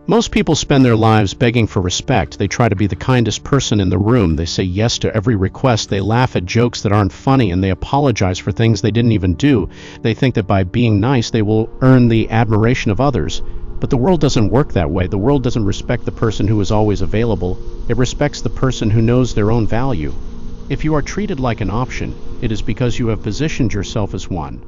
Most people spend their lives begging for respect. They try to be the kindest person in the room. They say yes to every request. They laugh at jokes that aren't funny, and they apologize for things they didn't even do. They think that by being nice, they will earn the admiration of others. But the world doesn't work that way. The world doesn't respect the person who is always available. It respects the person who knows their own value. If you are treated like an option, it is because you have positioned yourself as one.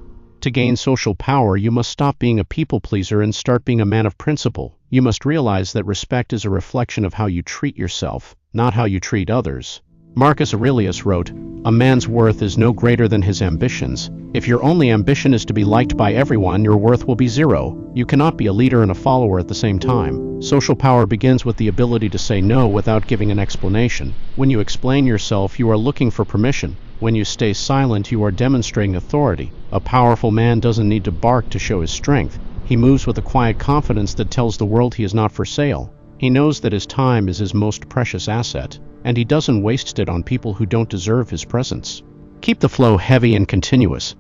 To gain social power, you must stop being a people pleaser and start being a man of principle. You must realize that respect is a reflection of how you treat yourself, not how you treat others. Marcus Aurelius wrote, "A man's worth is no greater than his ambitions. If your only ambition is to be liked by everyone, your worth will be zero. You cannot be a leader and a follower at the same time." Social power begins with the ability to say no without giving an explanation. When you explain yourself, you are looking for permission. When you stay silent, you are demonstrating authority. A powerful man doesn't need to bark to show his strength. He moves with a quiet confidence that tells the world he is not for sale. He knows that his time is his most precious asset, and he doesn't waste it on people who don't deserve his presence. Keep the flow heavy and continuous.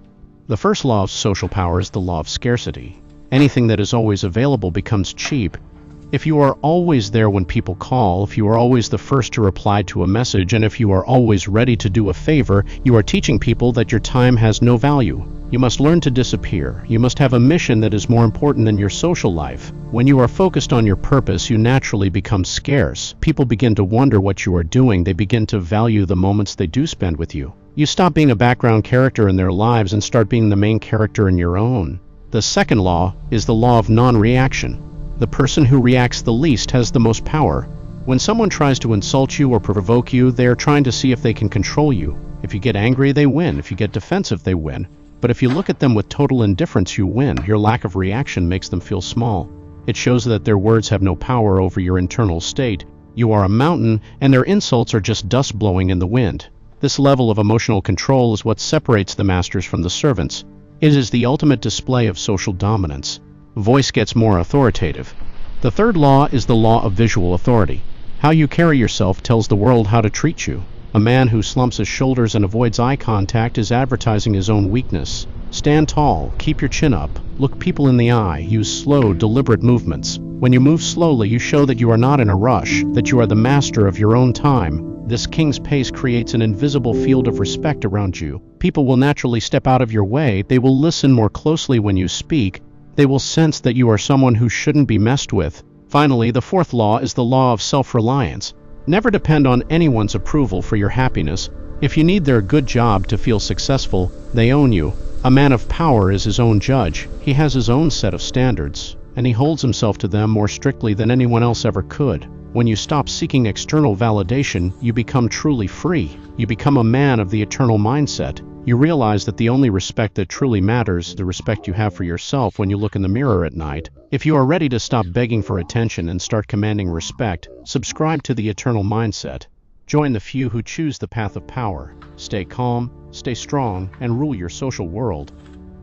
The first law of social power is the law of scarcity. Anything that is always available becomes cheap. If you are always there when people call, if you are always the first to reply to a message, and if you are always ready to do a favor, you are teaching people that your time has no value. You must learn to disappear. You must have a mission that is more important than your social life. When you are focused on your purpose, you naturally become scarce. People begin to wonder what you are doing. They begin to value the moments they do spend with you. You stop being a background character in their lives and start being the main character in your own. The second law is the law of non-reaction. The person who reacts the least has the most power. When someone tries to insult you or provoke you, they are trying to see if they can control you. If you get angry, they win. If you get defensive, they win. But if you look at them with total indifference, you win. Your lack of reaction makes them feel small. It shows that their words have no power over your internal state. You are a mountain, and their insults are just dust blowing in the wind. This level of emotional control is what separates the masters from the servants. It is the ultimate display of social dominance. Voice gets more authoritative. The third law is the law of visual authority. How you carry yourself tells the world how to treat you. A man who slumps his shoulders and avoids eye contact is advertising his own weakness. Stand tall, keep your chin up, look people in the eye, use slow, deliberate movements. When you move slowly, you show that you are not in a rush, that you are the master of your own time. This king's pace creates an invisible field of respect around you. People will naturally step out of your way. They will listen more closely when you speak. They will sense that you are someone who shouldn't be messed with. Finally, the fourth law is the law of self-reliance. Never depend on anyone's approval for your happiness. If you need their good job to feel successful, they own you. A man of power is his own judge. He has his own set of standards, and he holds himself to them more strictly than anyone else ever could. When you stop seeking external validation, you become truly free. You become a man of the eternal mindset. You realize that the only respect that truly matters is the respect you have for yourself when you look in the mirror at night. If you are ready to stop begging for attention and start commanding respect, subscribe to the eternal mindset. Join the few who choose the path of power. Stay calm, stay strong, and rule your social world.